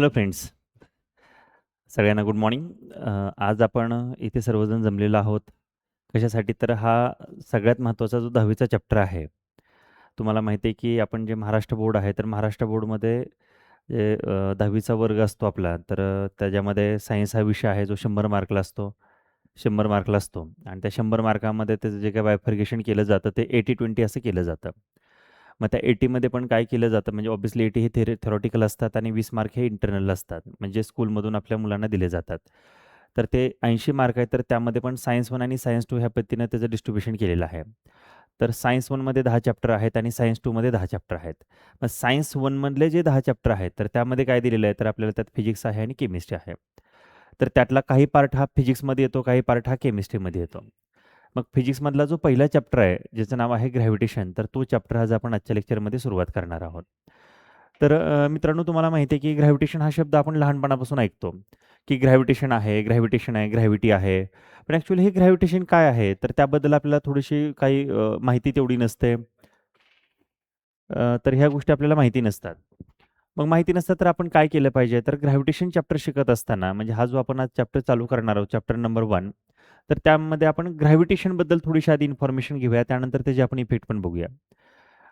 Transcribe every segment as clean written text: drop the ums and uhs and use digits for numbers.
Hello friends, सगळ्यांना good morning. आज आपण इथे सर्वजण जमलेलो आहोत. कशासाठी? तर हा सगळ्यात महत्त्वाचा जो 10वीचा चॅप्टर आहे. तुम्हाला माहिती आहे की आपण जे महाराष्ट्र बोर्ड आहे, तर महाराष्ट्र बोर्डमध्ये जे 10वीचा वर्ग असतो आपला, तर त्याच्यामध्ये सायन्स हा विषय आहे जो 100 मार्कला असतो. 100 मार्कला असतो आणि त्या 100 मार्कामध्ये त्याचं जे काही बायफर्गेशन केलं जातं ते 80-20 असं केलं जातं. मग त्या 80मध्ये पण काय केलं जातं म्हणजे ऑब्व्हियसली 80 हे थेरॉटिकल असतात आणि 20 मार्क हे इंटरनल असतात. म्हणजे स्कूलमधून आपल्या मुलांना दिले जातात. तर ते 80 मार्क आहेत तर त्यामध्ये पण सायन्स 1 आणि सायन्स 2 ह्या पद्धतीनं त्याचं डिस्ट्रिब्युशन केलेलं आहे. तर सायन्स 1मध्ये 10 चॅप्टर आहेत आणि सायन्स 2मध्ये 10 चॅप्टर आहेत. मग सायन्स 1मधले जे 10 चॅप्टर आहेत तर त्यामध्ये काय दिलेलं आहे तर आपल्याला त्यात फिजिक्स आहे आणि केमिस्ट्री आहे. तर त्यातला काही पार्ट हा फिजिक्समध्ये येतो, काही पार्ट हा केमिस्ट्रीमध्ये येतो. मग फिजिक्समधला जो पहिला चॅप्टर आहे, ज्याचं नाव आहे ग्रॅव्हिटेशन, तर तो चॅप्टर आज आपण आजच्या लेक्चरमध्ये सुरुवात करणार आहोत. तर मित्रांनो तुम्हाला माहिती आहे की ग्रॅव्हिटेशन हा शब्द आपण लहानपणापासून ऐकतो, की ग्रॅव्हिटेशन आहे, ग्रॅव्हिटी आहे. पण ॲक्च्युअली हे ग्रॅव्हिटेशन काय आहे? तर त्याबद्दल आपल्याला थोडीशी काही माहिती तेवढी नसते. तर ह्या गोष्टी आपल्याला माहिती नसतात. मग माहिती नसतं तर आपण काय केलं पाहिजे? तर ग्रॅव्हिटेशन चॅप्टर शिकत असताना म्हणजे हा जो आपण आज चॅप्टर चालू करणार आहोत, चॅप्टर नंबर 1, तर त्यामध्ये आपण ग्रॅव्हिटेशनबद्दल थोडीशी आधी इन्फॉर्मेशन घेऊया. त्यानंतर त्याचे आपण इफेक्ट पण बघूया.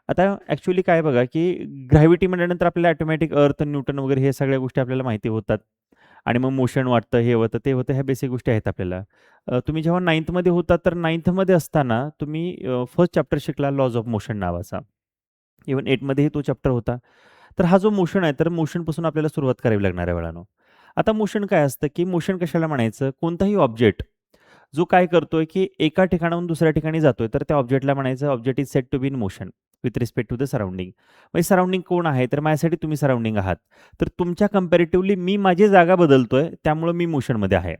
आता ॲक्च्युअली काय बघा, की ग्रॅव्हिटी म्हटल्यानंतर आपल्याला ऑटोमॅटिक अर्थ, न्यूटन वगैरे हे सगळ्या गोष्टी आपल्याला माहिती होतात. आणि मग मोशन वाटतं, हे होतं, ते होतं, ह्या बेसिक गोष्टी आहेत आपल्याला. तुम्ही जेव्हा 9thमध्ये होता, तर 9thमध्ये असताना तुम्ही फर्स्ट चॅप्टर शिकला लॉज ऑफ मोशन नावाचा. इव्हन 8मध्येही तो चॅप्टर होता. तर हा जो मोशन आहे, तर मोशनपासून आपल्याला सुरुवात करावी लागणार आहे बाळांनो. आता मोशन काय असतं, की मोशन कशाला म्हणायचं? कोणताही ऑब्जेक्ट जो काय करतोय, की एका ठिकाणाहून दुसऱ्या ठिकाणी जातोय, तर त्या ऑब्जेक्टला म्हणायचं object is said to be in motion with respect to the surrounding. म्हणजे सराउंडिंग कोण आहे? तर माझ्यासाठी तुम्ही सराउंडिंग आहात. तर तुमच्या कंपॅरेटिव्हली मी माझी जागा बदलतोय, त्यामुळं मी मोशनमध्ये आहे.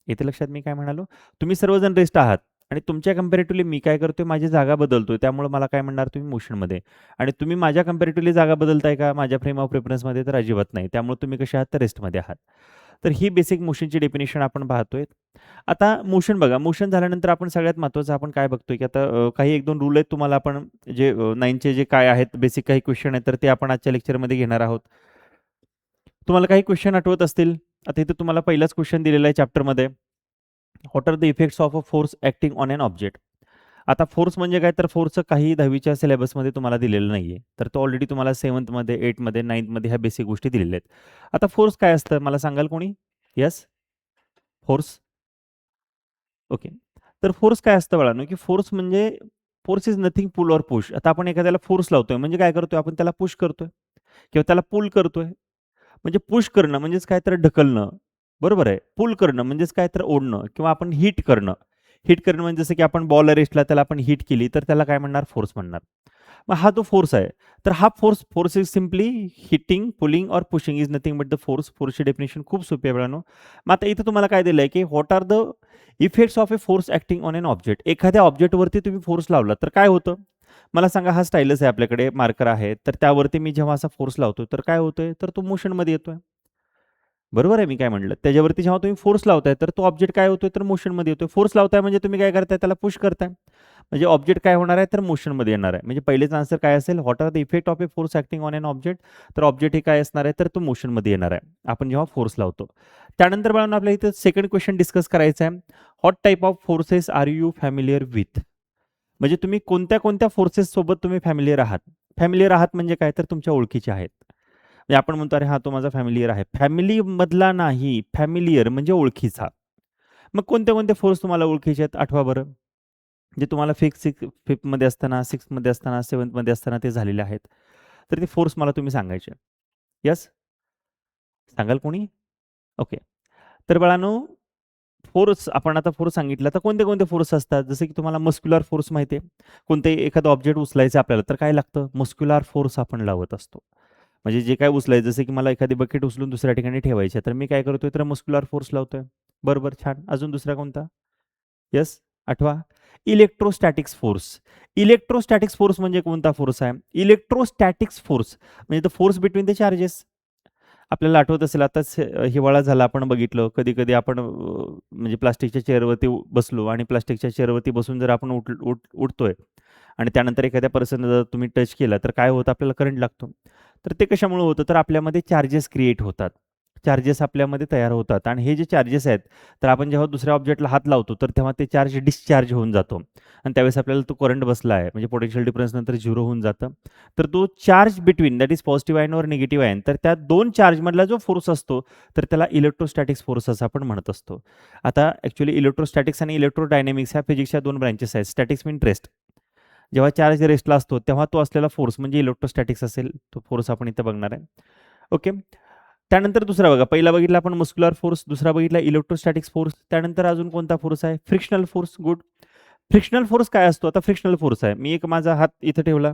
येथे लक्षात मी काय म्हणालो? तुम्ही सर्वजण रेस्ट आहात आणि तुमच्या कंपॅरेटिव्हली मी काय करतोय? माझी जागा बदलतोय, त्यामुळं मला काय म्हणणार? तुम्ही मोशनमध्ये. आणि तुम्ही माझ्या कंपॅरेटिव्हली जागा बदलताय का माझ्या फ्रेम ऑफ रेफरन्समध्ये? तर अजिबात नाही. त्यामुळे तुम्ही कसे आहात? तर रेस्टमध्ये आहात. तर ही बेसिक मोशनची डेफिनेशन आपण पाहतोय. आता मोशन बघा, मोशन झाल्यानंतर आपण सगळ्यात महत्त्वाचं आपण काय बघतोय, की आता काही 1-2 रूल आहेत तुम्हाला आपण जे 9चे जे काय आहेत बेसिक काही क्वेश्चन आहेत, तर ते आपण आजच्या लेक्चरमध्ये घेणार आहोत. तुम्हाला काही क्वेश्चन आठवत असतील. आता इथे तुम्हाला पहिलाच क्वेश्चन दिलेला आहे चॅप्टरमध्ये. What are the effects of a force acting on an object? आता फोर्स म्हणजे काय? तर फोर्सचं काही 10वीच्या सिलेबसमध्ये तुम्हाला दिलेलं नाहीये. तर तो ऑलरेडी तुम्हाला 7thमध्ये, 8मध्ये, 9thमध्ये ह्या बेसिक गोष्टी दिलेल्या आहेत. आता फोर्स काय असतं? मला सांगाल कोणी? येस? फोर्स? ओके. तर फोर्स काय असतं बाळांनो, की फोर्स म्हणजे force is nothing pull or push. आता आपण एखाद्याला फोर्स लावतोय म्हणजे काय करतोय? आपण त्याला पुश करतोय किंवा त्याला पुल करतोय. म्हणजे पुश करणं म्हणजेच काय तर ढकलणं. बरोबर आहे. पुल करणं म्हणजेच काय तर ओढणं किंवा आपण हिट करणं. हिट करणं म्हणजे जसं की आपण बॉल रेस्टला त्याला आपण हिट केली, तर त्याला काय म्हणणार? फोर्स म्हणणार. मग हा जो फोर्स आहे, तर हा force force is simply hitting, pulling or pushing is nothing but the force. फोर्सची डेफिनिशन खूप सोपी आहे मित्रांनो. मग आता इथे तुम्हाला काय दिलंय, की what are the effects of a force acting on an object? एखाद्या ऑब्जेक्टवरती तुम्ही फोर्स लावला, तर काय होतं? मला सांगा, हा स्टायलस आहे आपल्याकडे, मार्कर आहे. तर त्यावरती मी जेव्हा असा फोर्स लावतो, तर काय होतंय? तर तो मोशनमध्ये येतोय. बरोबर आहे मी काय म्हटलं? त्याच्यावरती जेव्हा तुम्ही फोर्स लावताय, तर तो ऑब्जेक्ट काय होतोय? तर मोशनमध्ये येतोय. फोर्स लावताय म्हणजे तुम्ही काय करताय? त्याला पुश करताय. म्हणजे ऑब्जेक्ट काय होणार आहे? तर मोशनमध्ये येणार आहे. म्हणजे पहिलेच आन्सर काय असेल? What are the effect of a force acting on an object? तर ऑब्जेक्ट हे काय असणार आहे? तर तो मोशनमध्ये येणार आहे. आपण जेव्हा फोर्स लावतो. त्यानंतर बाळांनो आपल्याला इथे सेकंड क्वेश्चन डिस्कस करायचा आहे. What type of forces are you familiar with? म्हणजे तुम्ही कोणत्या-कोणत्या फोर्सेस सोबत तुम्ही फॅमिलियर आहात? फॅमिलियर आहात म्हणजे काय? तर तुमच्या ओळखीचे आहेत. म्हणजे आपण म्हणतो, "अरे हां, तो माझा फॅमिलियर आहे." फॅमिलीमधला नाही, फॅमिलियर म्हणजे ओळखीचा. मग कोणते-कोणते फोर्स तुम्हाला ओळखीचे आहेत आठवा बरं? जे तुम्हाला 5थमध्ये असताना, 6थमध्ये असताना, 7थमध्ये असताना ते झालेले आहेत. तर ते फोर्स मला तुम्ही सांगायचे. येस? सांगाल कोणी? ओके. तर बाळांनो, फोर्स आपण आता फोर्स सांगितला, तर कोणते-कोणते फोर्स असतात? जसं की तुम्हाला मस्क्युलर फोर्स माहिती आहे. कोणतेही एखादं ऑब्जेक्ट उचलायचं आपल्याला, तर काय लागतं? मस्क्युलर फोर्स आपण लावत असतो. म्हणजे जे काय उचलायचं, जसं की मला एखादी बकेट उचलून दुसऱ्या ठिकाणी ठेवायची आहे, तर मी काय करतोय? तर मस्क्युलर फोर्स लावतोय. बरोबर, छान. अजून दुसरा कोणता? येस, आठवा. Electrostatics force. इलेक्ट्रोस्टॅटिक्स फोर्स म्हणजे कोणता फोर्स आहे? इलेक्ट्रोस्टॅटिक्स फोर्स म्हणजे the force between the charges. आपल्याला आठवत असेल आताच हिवाळा झाला आपण बघितलं. कधी-कधी आपण म्हणजे प्लास्टिकच्या चेअरवरती बसलो आणि प्लास्टिकच्या चेअरवरती बसून जर आपण उठतोय आणि त्यानंतर एखाद्या पर्सनला जर तुम्ही टच केला, तर काय होतं? आपल्याला करंट लागतो. तर ते कशामुळे होतं? तर आपल्यामध्ये चार्जेस क्रिएट होतात. चार्जेस आपल्यामध्ये तयार होतात आणि हे जे चार्जेस आहेत तर आपण जेव्हा दुसऱ्या ऑब्जेक्टला हात लावतो तर तेव्हा ते चार्ज डिस्चार्ज होऊन जातो आणि त्यावेळेस आपल्याला तो करंट बसला आहे म्हणजे पोटेन्शियल डिफरन्स नंतर 0 होऊन जातं. तर तो charge between that is positive ion और निगेटिव्ह आयन तर त्या दोन चार्जमधला जो फोर्स असतो तर त्याला इलेक्ट्रोस्टॅटिक्स फोर्स असं आपण म्हणत असतो. आता ॲक्च्युली इलेक्ट्रोस्टॅटिक्स आणि इलेक्ट्रोडायनॅमिक्स ह्या फिजिक्सच्या दोन ब्रँचेस आहेत. स्टॅटिक्स मीन रेस्ट. जेव्हा चार्ज रेस्टला असतो तेव्हा तो असलेला फोर्स म्हणजे इलेक्ट्रोस्टॅटिक्स असेल. तो फोर्स आपण इथे बघणार आहे. ओके. त्यानंतर दुसरा बघा, पहिला बघितला आपण मस्क्युलर फोर्स, दुसरा बघितला इलेक्ट्रोस्टॅटिक्स फोर्स, त्यानंतर अजून कोणता फोर्स आहे? Frictional force. Good. Frictional force काय असतो? आता फ्रिक्शनल फोर्स आहे. मी एक माझा हात इथं ठेवला,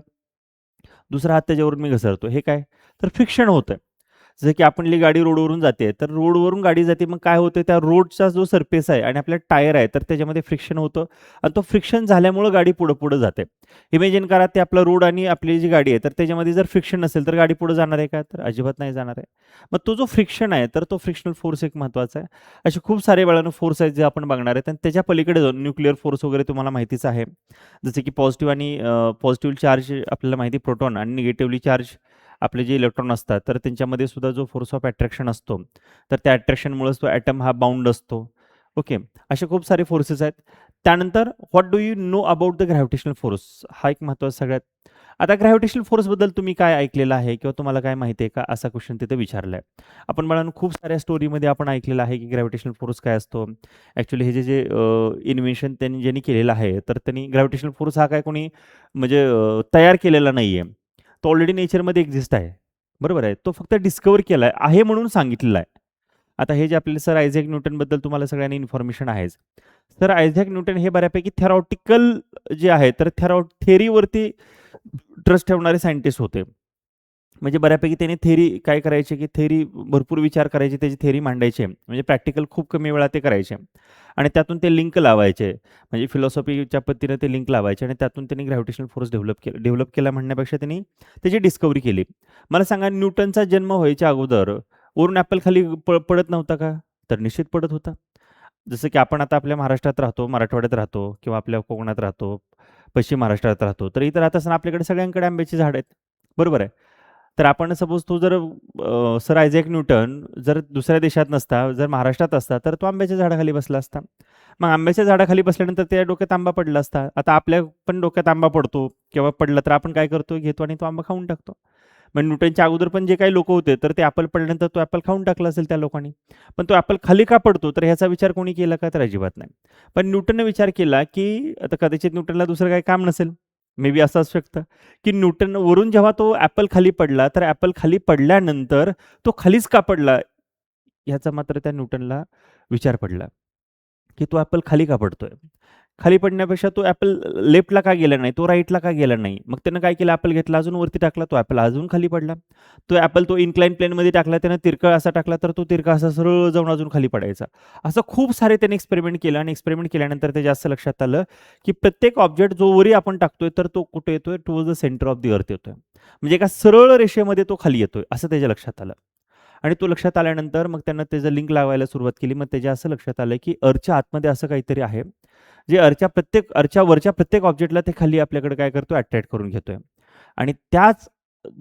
दुसरा हात त्याच्यावरून मी घसरतो. हे काय? तर फ्रिक्शन होतं. जसं की आपली गाडी रोडवरून जाते, तर रोडवरून गाडी जाते, मग काय होतं त्या रोडचा जो सरफेस आहे आणि आपल्या टायर आहे, तर त्याच्यामध्ये फ्रिक्शन होतं आणि तो फ्रिक्शन झाल्यामुळं गाडी पुढं-पुढं जाते. इमॅजिन करा ते आपला रोड आणि आपली जी गाडी आहे, तर त्याच्यामध्ये जर फ्रिक्शन नसेल, तर गाडी पुढे जाणार आहे का? तर अजिबात नाही जाणार आहे. मग तो जो फ्रिक्शन आहे, तर तो फ्रिक्शनल फोर्स एक महत्त्वाचा आहे. असे खूप सारे बाळांनो फोर्स आहेत जे आपण बघणार आहेत आणि त्याच्या पलीकडे जाऊन न्यूक्लिअर फोर्स वगैरे तुम्हाला माहितीच आहे. जसे की पॉझिटिव्ह आणि पॉझिटिव्ह चार्ज आपल्याला माहिती प्रोटॉन आणि निगेटिव्हली चार्ज आपले जे इलेक्ट्रॉन असतात तर त्यांच्यामध्ये सुद्धा जो फोर्स ऑफ अट्रॅक्शन असतो तर त्या अट्रॅक्शनमुळेच तो ॲटम हा बाउंड असतो. ओके. असे खूप सारे फोर्सेस आहेत. त्यानंतर what do you know about the gravitational force हा एक महत्त्वाचा सगळ्यात. आता ग्रॅव्हिटेशनल फोर्सबद्दल तुम्ही काय ऐकलेलं आहे किंवा तुम्हाला काय माहिती आहे का असा क्वेश्चन तिथे विचारला आहे. आपण मला खूप साऱ्या स्टोरीमध्ये आपण ऐकलेलं आहे की ग्रॅव्हिटेशनल फोर्स काय असतो. ॲक्च्युली हे जे इन्व्हेन्शन त्यांनी ज्यांनी केलेलं आहे तर त्यांनी ग्रॅव्हिटेशनल फोर्स हा काय कोणी म्हणजे तयार केलेला नाही आहे. तो ऑलरेडी नेचरमध्ये एक्झिस्ट आहे. बरोबर आहे. तो फक्त डिस्कव्हर केला आहे म्हणून सांगितलेला आहे. आता हे जे आपले सर आयझॅक न्यूटनबद्दल तुम्हाला सगळ्यांना इन्फॉर्मेशन आहेच. सर आयझॅक न्यूटन हे बऱ्यापैकी थेरॉटिकल जे आहे तर थेअरीवरती ट्रस्ट ठेवणारे सायंटिस्ट होते. म्हणजे बऱ्यापैकी त्यांनी थेअरी काय करायचे, की थेअरी भरपूर विचार करायचे, त्याची थेअरी मांडायचे. म्हणजे प्रॅक्टिकल खूप कमी वेळा ते करायचे आणि त्यातून ते लिंक लावायचे. म्हणजे फिलॉसॉफीच्या पद्धतीने ते लिंक लावायचे आणि त्यातून त्यांनी ग्रॅव्हिटेशनल फोर्स डेव्हलप केला म्हणण्यापेक्षा त्यांनी त्याची डिस्कव्हरी केली. मला सांगा न्यूटनचा जन्म व्हायच्या अगोदर वरून ॲपल खाली पडत नव्हता का? तर निश्चित पडत होता. जसं की आपण आता आपल्या महाराष्ट्रात राहतो, मराठवाड्यात राहतो किंवा आपल्या कोकणात राहतो, पश्चिम महाराष्ट्रात राहतो. तर इथं राहत असताना आपल्याकडे सगळ्यांकडे आंब्याची झाडं आहेत. बरोबर आहे. तर आपण सपोज तो जर सर आयझॅक न्यूटन जर दुसऱ्या देशात नसता, जर महाराष्ट्रात असता, तर तो आंब्याच्या झाडाखाली बसला असता. मग आंब्याच्या झाडाखाली बसल्यानंतर त्या डोक्यात आंबा पडला असता. आता आपल्या पण डोक्यात आंबा पडतो किंवा पडला तर आपण काय करतो? घेतो आणि तो आंबा खाऊन टाकतो. मग न्यूटनच्या अगोदर पण जे काही लोकं होते, तर ते ॲपल पडल्यानंतर तो ॲपल खाऊन टाकला असेल त्या लोकांनी. पण तो ॲपल खाली का पडतो? तर ह्याचा विचार कोणी केला का? तर अजिबात नाही. पण न्यूटनने विचार केला, की आता कदाचित न्यूटनला दुसरं काही काम नसेल. मे बी असं असू शकतं, की न्यूटनवरून जेव्हा तो ॲपल खाली पडला, तर ॲपल खाली पडल्यानंतर तो खालीच का पडला? ह्याचा मात्र त्या न्यूटनला विचार पडला, की तो ॲपल खाली का पडतोय? खाली पडण्यापेक्षा तो ॲपल लेफ्टला का गेला नाही? तो राईटला का गेला नाही? मग त्यानं काय केलं? ॲपल घेतला, अजून वरती टाकला, तो ॲपल अजून खाली पडला. तो ॲपल तो इन्क्लाइन प्लेनमध्ये टाकला, त्यानं तिरकळ असा टाकला, तर तो तिरका असा सरळ जाऊन अजून खाली पडायचा. असं खूप सारे त्याने एक्सपेरिमेंट केलं आणि एक्सपेरिमेंट केल्यानंतर ते जास्त लक्षात आलं, की प्रत्येक ऑब्जेक्ट जो वरी आपण टाकतोय, तर तो कुठे येतोय? Towards the centre of the अर्थ येतोय. म्हणजे एका सरळ रेषेमध्ये तो खाली येतोय, असं त्याच्या लक्षात आलं. आणि तो लक्षात आल्यानंतर मग त्यानं त्याचं लिंक लावायला सुरुवात केली. मग त्याच्या असं लक्षात आलं, की अर्थच्या आतमध्ये असं काहीतरी आहे, जे अर्थच्या वरच्या प्रत्येक ऑब्जेक्टला ते खाली आपल्याकडे काय करतोय? अट्रॅक्ट करून घेतोय. आणि त्याच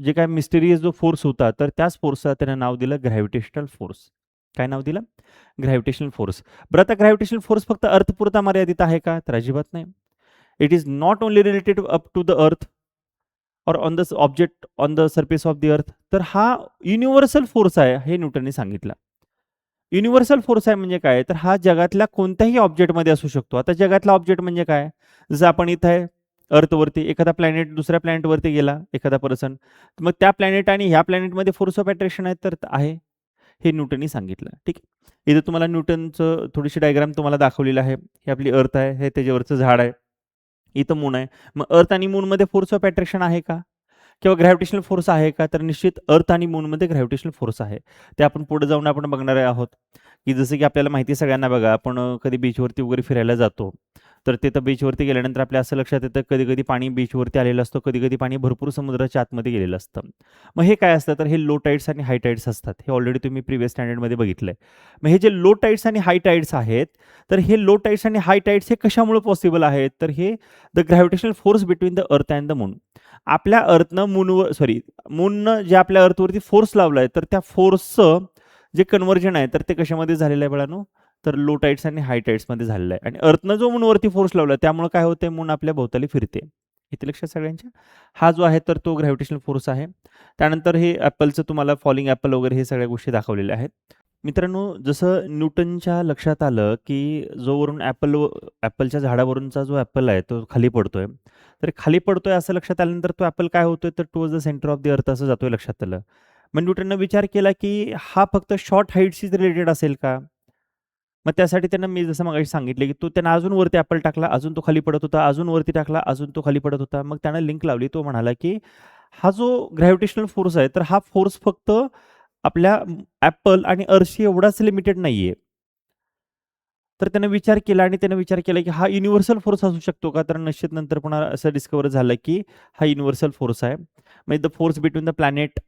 जे काही मिस्टेरियस जो फोर्स होता, तर त्याच फोर्सला त्यानं नाव दिलं ग्रॅव्हिटेशनल फोर्स. काय नाव दिलं? Gravitational force. बरं आता ग्रॅव्हिटेशनल फोर्स फक्त अर्थपुरता मर्यादित आहे का? तर अजिबात नाही. It is not only related up to the earth और on the object on the surface of the earth. तर हा युनिव्हर्सल फोर्स आहे, हे न्यूटनने सांगितलं. युनिव्हर्सल फोर्स आहे म्हणजे काय? तर हा जगातल्या कोणत्याही ऑब्जेक्टमध्ये असू शकतो. आता जगातला ऑब्जेक्ट म्हणजे काय? जसं आपण इथं आहे अर्थवरती, एखादा प्लॅनेट दुसऱ्या प्लॅनेटवरती गेला, एखादा पर्सन, मग त्या प्लॅनेट आणि ह्या प्लॅनेटमध्ये फोर्स ऑफ अट्रॅक्शन आहे तर आहे. हे न्यूटननी सांगितलं. ठीक आहे. इथं तुम्हाला न्यूटनचं थोडीशी डायग्राम तुम्हाला दाखवलेली आहे. ही आपली अर्थ आहे, हे त्याच्यावरचं झाड आहे. इथं मून आहे. मग अर्थ आणि मूनमध्ये फोर्स ऑफ अट्रॅक्शन आहे का? किंवा ग्रॅव्हिटेशनल फोर्स आहे का? तर निश्चित अर्थ आणि मूनमध्ये ग्रॅव्हिटेशनल फोर्स आहे. ते आपण पुढे जाऊन आपण बघणार आहोत, की जसं की आपल्याला माहिती आहे सगळ्यांना बघा, आपण कधी बीचवरती वगैरे फिरायला जातो. तर तिथं बीचवरती गेल्यानंतर आपल्या असं लक्षात येतं, कधी-कधी पाणी बीचवरती आलेलं असतं, कधी-कधी पाणी भरपूर समुद्राच्या आतमध्ये गेलेलं असतं. मग हे काय असतं? तर हे लो टाइड्स आणि हाय टाइड्स असतात. हे ऑलरेडी तुम्ही प्रिव्हियस स्टँडर्डमध्ये बघितलंय. मग हे जे लो टाइड्स आणि हाय टाइड्स आहेत, तर हे लो टाइड्स आणि हाय टाइड्स हे कशामुळे पॉसिबल आहेत? तर हे the gravitational force between the earth and the moon. मूननं जे आपल्या अर्थवरती फोर्स लावलाय, तर त्या फोर्सचं जे कन्व्हर्जन आहे तर ते कशामध्ये झालेलं आहे बाळांनो, तर लो टाइड्स आणि हाय टाइड्समध्ये झालेलं आहे. आणि अर्थनं जो मूनवरती फोर्स लावला त्यामुळे काय होतंय, मून आपल्या भोवताली फिरते. इथे लक्षात सगळ्यांच्या? हा जो आहे तर तो ग्रॅव्हिटेशनल फोर्स आहे. त्यानंतर हे ॲपलचं तुम्हाला फॉलिंग ॲपल वगैरे हे सगळ्या गोष्टी दाखवलेल्या आहेत. मित्रांनो, जसं न्यूटनच्या लक्षात आलं, की जो वरून ॲपलच्या झाडावरूनचा जो ॲपल आहे तो खाली पडतोय. तर खाली पडतोय असं लक्षात आल्यानंतर तो ॲपल काय होतोय, तर towards the centre of the अर्थ असं जातोय लक्षात आलं. मग न्यूटननं विचार केला, की हा फक्त शॉर्ट हाईटशीच रिलेटेड असेल का? मग त्यासाठी त्यांना मी जसं मगाशी सांगितलं, की त्यानं अजून वरती ॲपल टाकला, अजून तो खाली पडत होता, अजून वरती टाकला, अजून तो खाली पडत होता. मग त्यानं लिंक लावली. तो म्हणाला, की हा जो ग्रॅव्हिटेशनल फोर्स आहे, तर हा फोर्स फक्त आपल्या ॲपल आणि अर्थशी एवढाच लिमिटेड नाहीये. तर त्यानं विचार केला आणि त्यानं विचार केला, की हा युनिव्हर्सल फोर्स असू शकतो का? तर निश्चित नंतर पुन्हा असं डिस्कव्हर झालं, की हा युनिव्हर्सल फोर्स आहे. म्हणजे the force between the planet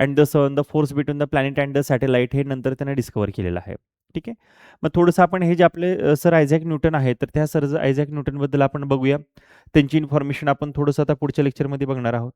and the sun, the force between the planet and the satellite हे नंतर त्यानं डिस्कव्हर केलेलं आहे. ठीक आहे. मग थोडंसं आपण हे जे आपले सर आयझॅक न्यूटन आहेत, तर त्या सर आयझॅक न्यूटनबद्दल आपण बघूया. त्यांची इन्फॉर्मेशन आपण थोडंसं आता पुढच्या लेक्चरमध्ये बघणार आहोत.